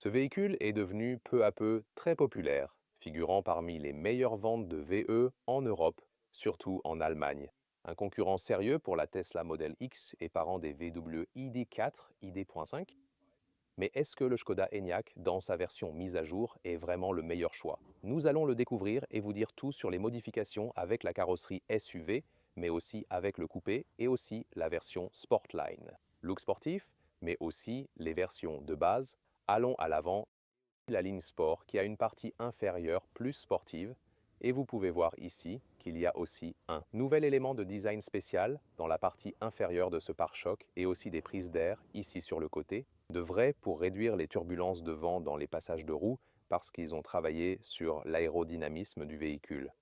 Ce véhicule est devenu peu à peu très populaire, figurant parmi les meilleures ventes de VE en Europe, surtout en Allemagne. Un concurrent sérieux pour la Tesla Model X et parent des VW ID4, ID.5. Mais est-ce que le Škoda Enyaq, dans sa version mise à jour, est vraiment le meilleur choix? Nous allons le découvrir et vous dire tout sur les modifications avec la carrosserie SUV, mais aussi avec le coupé et aussi la version Sportline. Look sportif, mais aussi les versions de base. Allons à l'avant, la ligne Sport qui a une partie inférieure plus sportive. Et vous pouvez voir ici qu'il y a aussi un nouvel élément de design spécial dans la partie inférieure de ce pare-choc et aussi des prises d'air ici sur le côté, de vrai pour réduire les turbulences de vent dans les passages de roues parce qu'ils ont travaillé sur l'aérodynamisme du véhicule.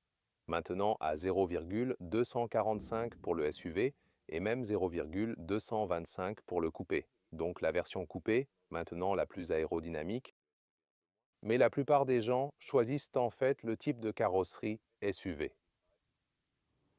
Maintenant à 0,245 pour le SUV et même 0,225 pour le coupé. Donc la version coupée, maintenant la plus aérodynamique, mais la plupart des gens choisissent en fait le type de carrosserie SUV.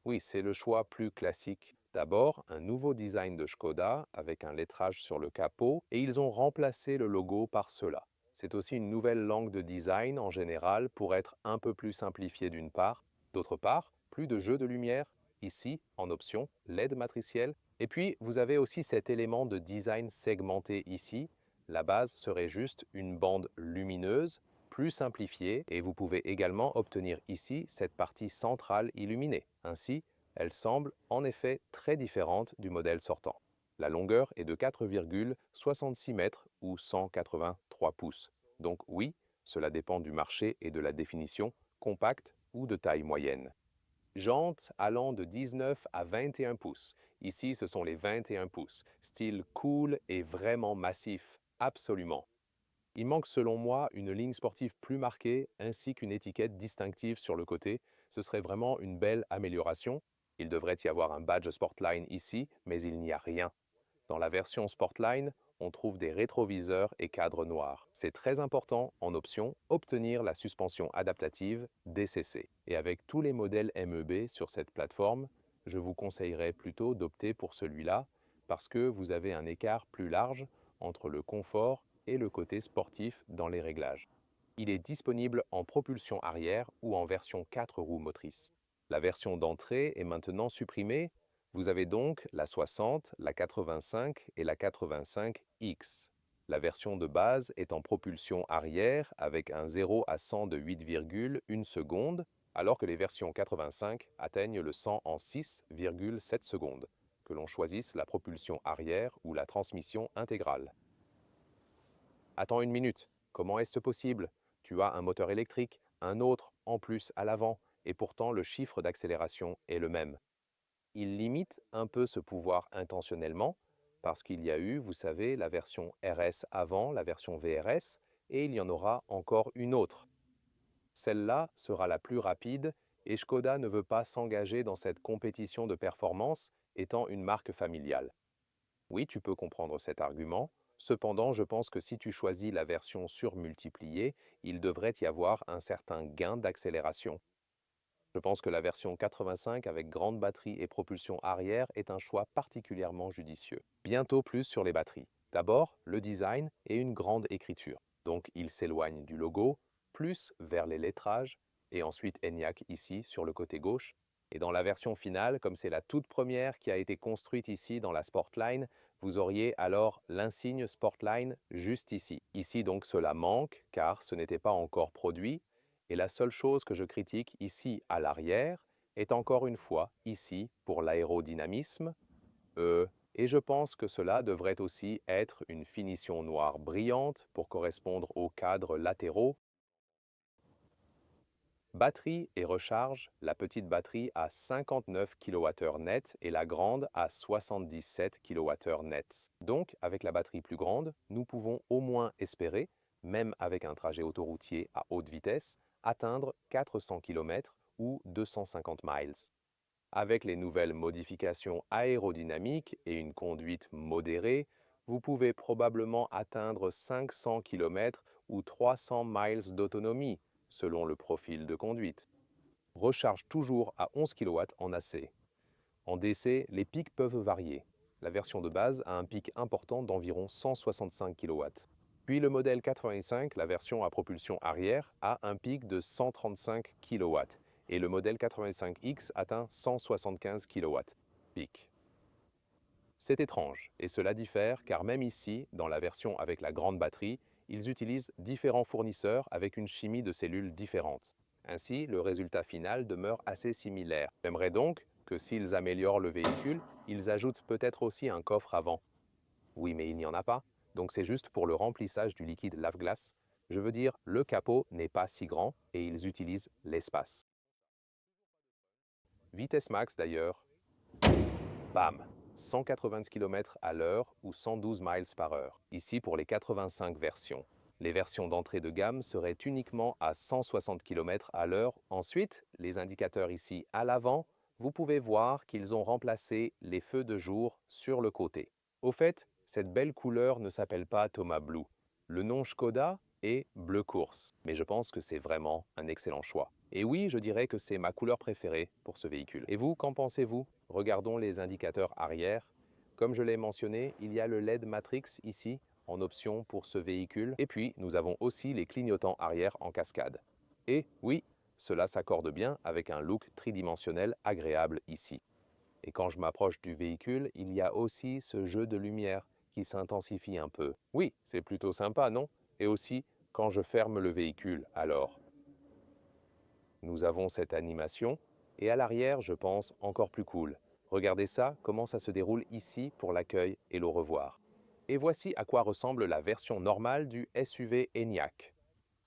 Oui, c'est le choix plus classique. D'abord, un nouveau design de Škoda avec un lettrage sur le capot et ils ont remplacé le logo par cela. C'est aussi une nouvelle langue de design en général pour être un peu plus simplifié d'une part. D'autre part, plus de jeux de lumière, ici en option LED matriciel. Et puis, vous avez aussi cet élément de design segmenté ici. La base serait juste une bande lumineuse, plus simplifiée, et vous pouvez également obtenir ici cette partie centrale illuminée. Ainsi, elle semble en effet très différente du modèle sortant. La longueur est de 4,66 mètres ou 183 pouces. Donc oui, cela dépend du marché et de la définition, compacte ou de taille moyenne. Jantes allant de 19 à 21 pouces. Ici, ce sont les 21 pouces. Style cool et vraiment massif, absolument. Il manque selon moi une ligne sportive plus marquée ainsi qu'une étiquette distinctive sur le côté. Ce serait vraiment une belle amélioration. Il devrait y avoir un badge Sportline ici, mais il n'y a rien. Dans la version Sportline, on trouve des rétroviseurs et cadres noirs. C'est très important, en option, obtenir la suspension adaptative DCC. Et avec tous les modèles MEB sur cette plateforme, je vous conseillerais plutôt d'opter pour celui-là parce que vous avez un écart plus large entre le confort et le côté sportif dans les réglages. Il est disponible en propulsion arrière ou en version 4 roues motrices. La version d'entrée est maintenant supprimée. Vous avez donc la 60, la 85 et la 85X. La version de base est en propulsion arrière avec un 0 à 100 de 8,1 secondes, alors que les versions 85 atteignent le 100 en 6,7 secondes, que l'on choisisse la propulsion arrière ou la transmission intégrale. Attends une minute, comment est-ce possible? Tu as un moteur électrique, un autre en plus à l'avant, et pourtant le chiffre d'accélération est le même. Il limite un peu ce pouvoir intentionnellement, parce qu'il y a eu, vous savez, la version RS avant, la version VRS, et il y en aura encore une autre. Celle-là sera la plus rapide, et Škoda ne veut pas s'engager dans cette compétition de performance, étant une marque familiale. Oui, tu peux comprendre cet argument. Cependant, je pense que si tu choisis la version surmultipliée, il devrait y avoir un certain gain d'accélération. Je pense que la version 85 avec grande batterie et propulsion arrière est un choix particulièrement judicieux. Bientôt plus sur les batteries. D'abord, le design et une grande écriture. Donc il s'éloigne du logo, plus vers les lettrages, et ensuite Enyaq ici sur le côté gauche. Et dans la version finale, comme c'est la toute première qui a été construite ici dans la Sportline, vous auriez alors l'insigne Sportline juste ici. Ici donc cela manque car ce n'était pas encore produit, et la seule chose que je critique ici à l'arrière est encore une fois ici pour l'aérodynamisme. Et je pense que cela devrait aussi être une finition noire brillante pour correspondre aux cadres latéraux. Batterie et recharge, la petite batterie à 59 kWh net et la grande à 77 kWh net. Donc, avec la batterie plus grande, nous pouvons au moins espérer, même avec un trajet autoroutier à haute vitesse, atteindre 400 km ou 250 miles. Avec les nouvelles modifications aérodynamiques et une conduite modérée, vous pouvez probablement atteindre 500 km ou 300 miles d'autonomie, selon le profil de conduite. Recharge toujours à 11 kW en AC. En DC, les pics peuvent varier. La version de base a un pic important d'environ 165 kW. Puis le modèle 85, la version à propulsion arrière, a un pic de 135 kW et le modèle 85X atteint 175 kW pic. C'est étrange, et cela diffère car même ici, dans la version avec la grande batterie, ils utilisent différents fournisseurs avec une chimie de cellules différente. Ainsi, le résultat final demeure assez similaire. J'aimerais donc que s'ils améliorent le véhicule, ils ajoutent peut-être aussi un coffre avant. Oui, mais il n'y en a pas, donc c'est juste pour le remplissage du liquide lave-glace. Je veux dire, le capot n'est pas si grand et ils utilisent l'espace. Vitesse max d'ailleurs, bam, 190 km à l'heure ou 112 miles par heure. Ici pour les 85 versions. Les versions d'entrée de gamme seraient uniquement à 160 km à l'heure. Ensuite, les indicateurs ici à l'avant, vous pouvez voir qu'ils ont remplacé les feux de jour sur le côté. Au fait, cette belle couleur ne s'appelle pas Thomas Blue. Le nom Škoda est bleu course, mais je pense que c'est vraiment un excellent choix. Et oui, je dirais que c'est ma couleur préférée pour ce véhicule. Et vous, qu'en pensez-vous? Regardons les indicateurs arrière. Comme je l'ai mentionné, il y a le LED Matrix ici, en option pour ce véhicule. Et puis, nous avons aussi les clignotants arrière en cascade. Et oui, cela s'accorde bien avec un look tridimensionnel agréable ici. Et quand je m'approche du véhicule, il y a aussi ce jeu de lumière qui s'intensifie un peu. Oui, c'est plutôt sympa, non? Et aussi, quand je ferme le véhicule, alors. Nous avons cette animation, et à l'arrière, je pense, encore plus cool. Regardez ça, comment ça se déroule ici pour l'accueil et le revoir. Et voici à quoi ressemble la version normale du SUV Enyaq.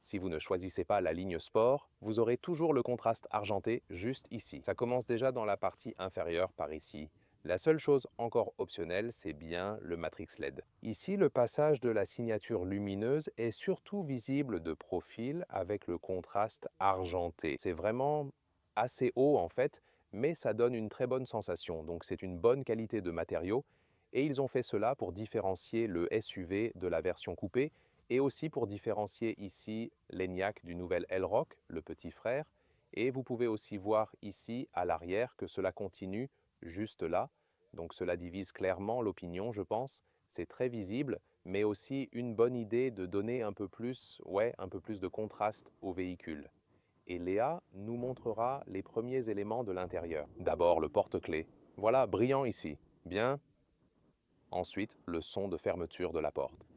Si vous ne choisissez pas la ligne Sport, vous aurez toujours le contraste argenté juste ici. Ça commence déjà dans la partie inférieure par ici. La seule chose encore optionnelle, c'est bien le Matrix LED. Ici, le passage de la signature lumineuse est surtout visible de profil avec le contraste argenté. C'est vraiment assez haut en fait, mais ça donne une très bonne sensation. Donc c'est une bonne qualité de matériaux et ils ont fait cela pour différencier le SUV de la version coupée et aussi pour différencier ici l'Enyaq du nouvel Elroq, le petit frère. Et vous pouvez aussi voir ici à l'arrière que cela continue juste là. Donc cela divise clairement l'opinion, je pense. C'est très visible, mais aussi une bonne idée de donner un peu plus, un peu plus de contraste au véhicule. Et Léa nous montrera les premiers éléments de l'intérieur. D'abord le porte-clés. Voilà, brillant ici. Bien. Ensuite, le son de fermeture de la porte.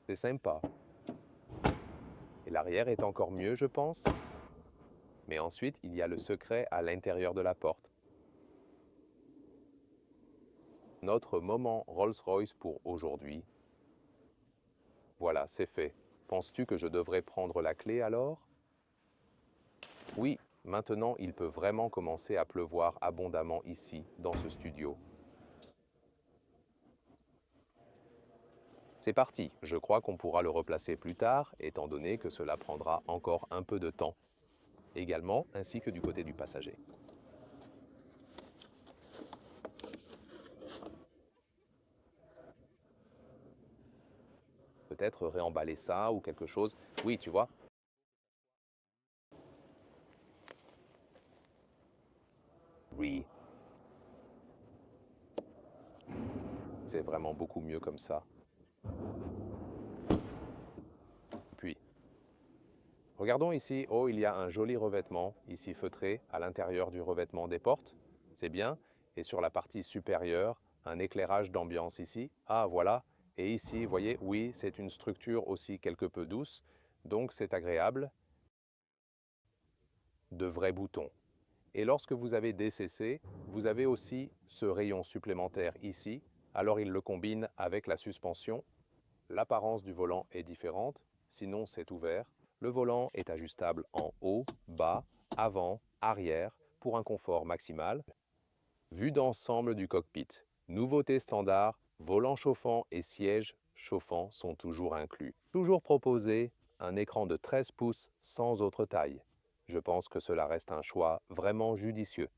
C'est sympa. Et l'arrière est encore mieux, je pense. Mais ensuite, il y a le secret à l'intérieur de la porte. Notre moment Rolls-Royce pour aujourd'hui. Voilà, c'est fait. Penses-tu que je devrais prendre la clé alors? Oui, maintenant il peut vraiment commencer à pleuvoir abondamment ici, dans ce studio. C'est parti, je crois qu'on pourra le replacer plus tard, étant donné que cela prendra encore un peu de temps. Également, ainsi que du côté du passager. Peut-être réemballer ça ou quelque chose. Oui, tu vois. Oui. C'est vraiment beaucoup mieux comme ça. Puis, regardons ici. Oh, il y a un joli revêtement, ici feutré, à l'intérieur du revêtement des portes. C'est bien. Et sur la partie supérieure, un éclairage d'ambiance ici. Ah, voilà. Et ici, vous voyez, oui, c'est une structure aussi quelque peu douce. Donc, c'est agréable. De vrais boutons. Et lorsque vous avez DCC, vous avez aussi ce rayon supplémentaire ici. Alors, il le combine avec la suspension. L'apparence du volant est différente, sinon c'est ouvert. Le volant est ajustable en haut, bas, avant, arrière pour un confort maximal. Vue d'ensemble du cockpit. Nouveauté standard, volant chauffant et siège chauffant sont toujours inclus. Toujours proposé un écran de 13 pouces sans autre taille. Je pense que cela reste un choix vraiment judicieux.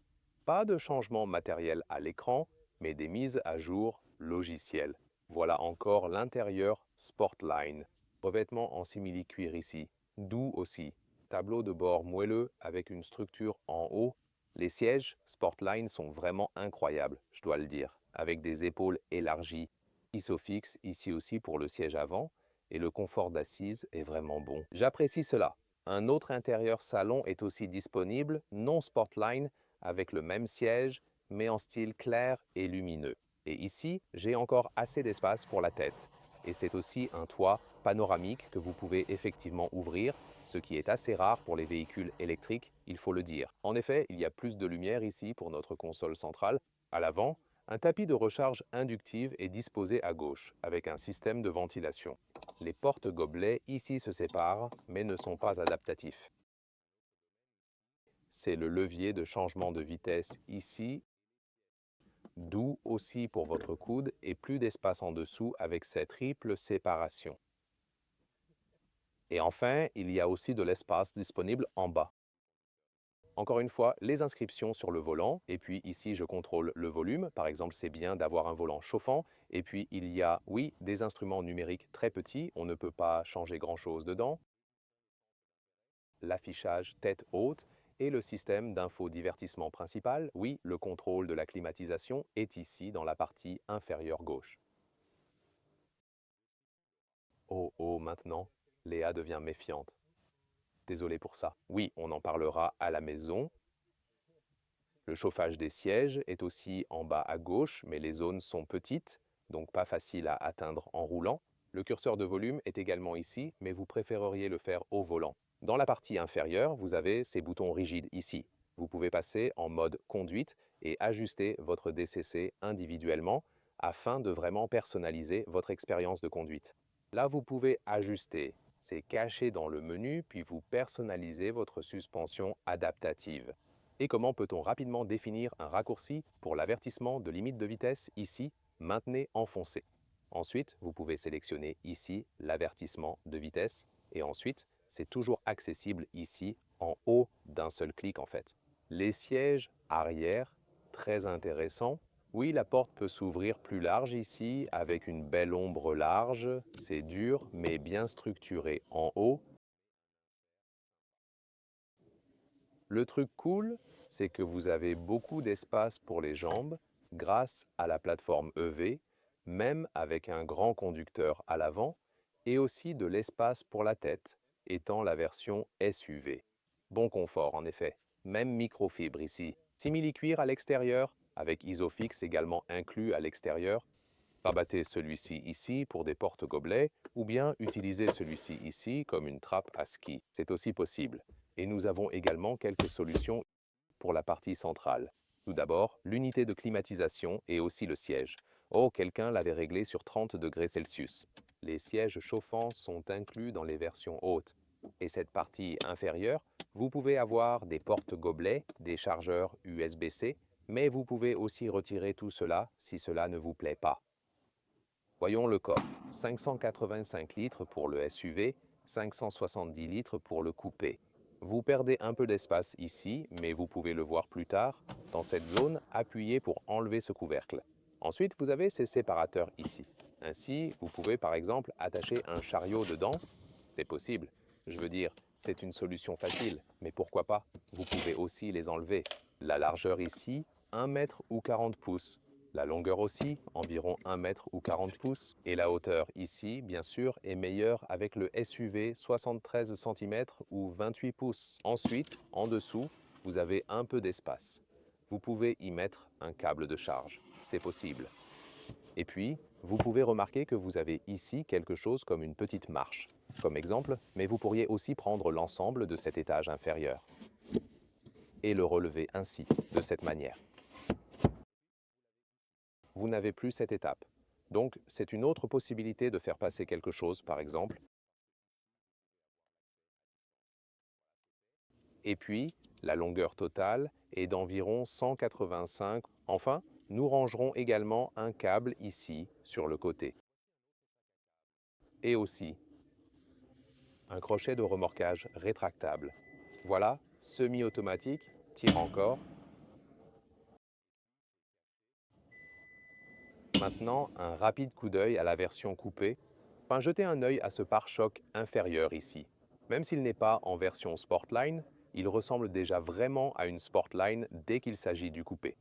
Pas de changement matériel à l'écran, mais des mises à jour logicielles. Voilà encore l'intérieur Sportline. Revêtement en simili-cuir ici, doux aussi. Tableau de bord moelleux avec une structure en haut. Les sièges Sportline sont vraiment incroyables, je dois le dire. avec des épaules élargies. Isofix ici aussi pour le siège avant, et le confort d'assise est vraiment bon. J'apprécie cela. Un autre intérieur salon est aussi disponible, non Sportline, avec le même siège, mais en style clair et lumineux. Et ici, j'ai encore assez d'espace pour la tête. Et c'est aussi un toit panoramique que vous pouvez effectivement ouvrir, ce qui est assez rare pour les véhicules électriques, il faut le dire. En effet, il y a plus de lumière ici pour notre console centrale. À l'avant, un tapis de recharge inductive est disposé à gauche, avec un système de ventilation. Les porte-gobelets ici se séparent, mais ne sont pas adaptatifs. C'est le levier de changement de vitesse ici, doux aussi pour votre coude et plus d'espace en dessous avec cette triple séparation. Et enfin, il y a aussi de l'espace disponible en bas. Encore une fois, les inscriptions sur le volant, et puis ici je contrôle le volume, par exemple c'est bien d'avoir un volant chauffant, et puis il y a, oui, des instruments numériques très petits, on ne peut pas changer grand-chose dedans, l'affichage tête haute et le système d'infodivertissement principal, oui, le contrôle de la climatisation est ici dans la partie inférieure gauche. Oh oh, maintenant, Léa devient méfiante. Désolé pour ça. Oui, on en parlera à la maison. Le chauffage des sièges est aussi en bas à gauche, mais les zones sont petites, donc pas facile à atteindre en roulant. Le curseur de volume est également ici, mais vous préféreriez le faire au volant. Dans la partie inférieure, vous avez ces boutons rigides ici. Vous pouvez passer en mode conduite et ajuster votre DCC individuellement afin de vraiment personnaliser votre expérience de conduite. Là, vous pouvez ajuster. C'est caché dans le menu, puis vous personnalisez votre suspension adaptative. Et comment peut-on rapidement définir un raccourci pour l'avertissement de limite de vitesse ici, maintenez enfoncé. Ensuite, vous pouvez sélectionner ici l'avertissement de vitesse et ensuite, c'est toujours accessible ici en haut d'un seul clic en fait. Les sièges arrière, très intéressant. Oui, la porte peut s'ouvrir plus large ici avec une belle ombre large. C'est dur mais bien structuré en haut. Le truc cool, c'est que vous avez beaucoup d'espace pour les jambes grâce à la plateforme EV, même avec un grand conducteur à l'avant, et aussi de l'espace pour la tête, étant la version SUV. Bon confort en effet, même microfibre ici. Simili-cuir à l'extérieur, avec Isofix également inclus à l'extérieur. Rabattez celui-ci ici pour des porte-gobelets ou bien utilisez celui-ci ici comme une trappe à ski. C'est aussi possible. Et nous avons également quelques solutions pour la partie centrale. Tout d'abord, l'unité de climatisation et aussi le siège. Oh, quelqu'un l'avait réglé sur 30 degrés Celsius. Les sièges chauffants sont inclus dans les versions hautes. Et cette partie inférieure, vous pouvez avoir des porte-gobelets, des chargeurs USB-C, mais vous pouvez aussi retirer tout cela si cela ne vous plaît pas. Voyons le coffre. 585 litres pour le SUV, 570 litres pour le coupé. Vous perdez un peu d'espace ici, mais vous pouvez le voir plus tard. Dans cette zone, appuyez pour enlever ce couvercle. Ensuite, vous avez ces séparateurs ici. Ainsi, vous pouvez par exemple attacher un chariot dedans. C'est possible. Je veux dire, c'est une solution facile, mais pourquoi pas? Vous pouvez aussi les enlever. La largeur ici, 1 mètre ou 40 pouces. La longueur aussi, environ 1 mètre ou 40 pouces. Et la hauteur ici, bien sûr, est meilleure avec le SUV 73 cm ou 28 pouces. Ensuite, en dessous, vous avez un peu d'espace. Vous pouvez y mettre un câble de charge. C'est possible. Et puis, vous pouvez remarquer que vous avez ici quelque chose comme une petite marche, comme exemple, mais vous pourriez aussi prendre l'ensemble de cet étage inférieur et le relever ainsi, de cette manière. Vous n'avez plus cette étape. Donc, c'est une autre possibilité de faire passer quelque chose, par exemple. Et puis, la longueur totale est d'environ 185. Enfin, nous rangerons également un câble ici, sur le côté. Et aussi, un crochet de remorquage rétractable. Voilà, semi-automatique, tire encore. Maintenant, un rapide coup d'œil à la version coupée. Enfin, jetez un œil à ce pare-choc inférieur ici. Même s'il n'est pas en version Sportline, il ressemble déjà vraiment à une Sportline dès qu'il s'agit du coupé.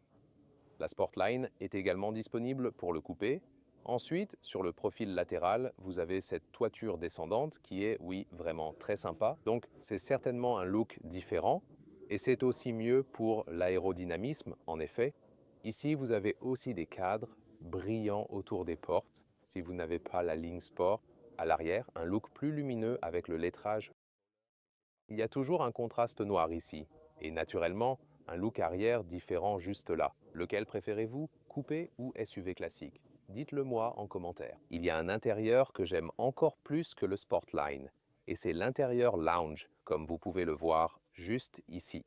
La Sportline est également disponible pour le coupé. Ensuite, sur le profil latéral, vous avez cette toiture descendante qui est, oui, vraiment très sympa. Donc, c'est certainement un look différent et c'est aussi mieux pour l'aérodynamisme, en effet. Ici, vous avez aussi des cadres brillants autour des portes. Si vous n'avez pas la ligne sport à l'arrière, un look plus lumineux avec le lettrage. Il y a toujours un contraste noir ici, et naturellement, un look arrière différent juste là. Lequel préférez-vous, coupé ou SUV classique? Dites-le moi en commentaire. Il y a un intérieur que j'aime encore plus que le Sportline, et c'est l'intérieur lounge, comme vous pouvez le voir juste ici.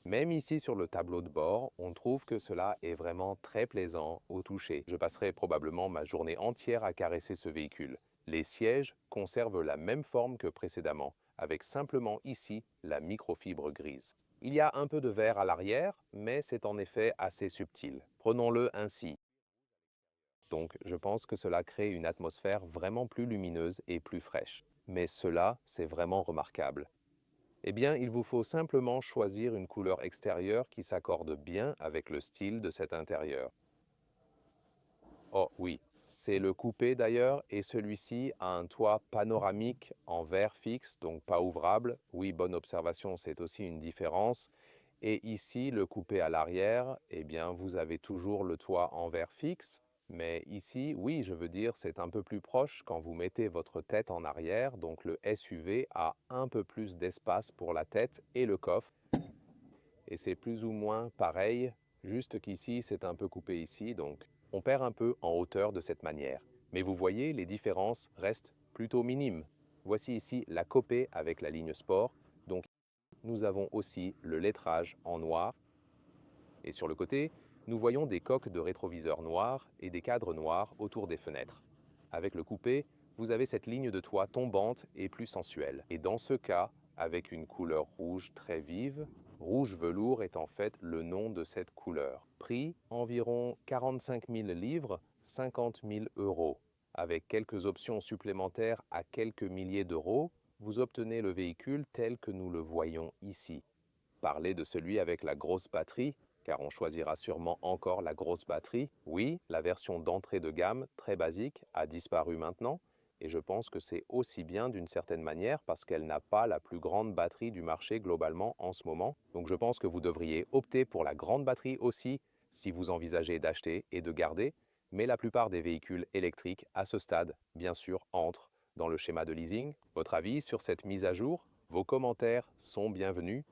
Même ici sur le tableau de bord, on trouve que cela est vraiment très plaisant au toucher. Je passerai probablement ma journée entière à caresser ce véhicule. Les sièges conservent la même forme que précédemment, avec simplement ici la microfibre grise. Il y a un peu de verre à l'arrière, mais c'est en effet assez subtil. Prenons-le ainsi. Donc je pense que cela crée une atmosphère vraiment plus lumineuse et plus fraîche. Mais cela, c'est vraiment remarquable. Eh bien, il vous faut simplement choisir une couleur extérieure qui s'accorde bien avec le style de cet intérieur. Oh oui, c'est le coupé d'ailleurs, et celui-ci a un toit panoramique en verre fixe, donc pas ouvrable. Oui, bonne observation, c'est aussi une différence. Et ici, le coupé à l'arrière, eh bien, vous avez toujours le toit en verre fixe. Mais ici, oui, je veux dire, c'est un peu plus proche quand vous mettez votre tête en arrière. Donc le SUV a un peu plus d'espace pour la tête et le coffre. Et c'est plus ou moins pareil, juste qu'ici, c'est un peu coupé ici. Donc on perd un peu en hauteur de cette manière. Mais vous voyez, les différences restent plutôt minimes. Voici ici la copée avec la ligne sport. Donc nous avons aussi le lettrage en noir. Et sur le côté, nous voyons des coques de rétroviseurs noirs et des cadres noirs autour des fenêtres. Avec le coupé, vous avez cette ligne de toit tombante et plus sensuelle. Et dans ce cas, avec une couleur rouge très vive, rouge velours est en fait le nom de cette couleur. Prix environ 45 000 livres, 50 000 euros. Avec quelques options supplémentaires à quelques milliers d'euros, vous obtenez le véhicule tel que nous le voyons ici. Parler de celui avec la grosse batterie, car on choisira sûrement encore la grosse batterie. Oui, la version d'entrée de gamme, très basique, a disparu maintenant, et je pense que c'est aussi bien d'une certaine manière parce qu'elle n'a pas la plus grande batterie du marché globalement en ce moment. Donc je pense que vous devriez opter pour la grande batterie aussi si vous envisagez d'acheter et de garder, mais la plupart des véhicules électriques à ce stade, bien sûr, entrent dans le schéma de leasing. Votre avis sur cette mise à jour? Vos commentaires sont bienvenus.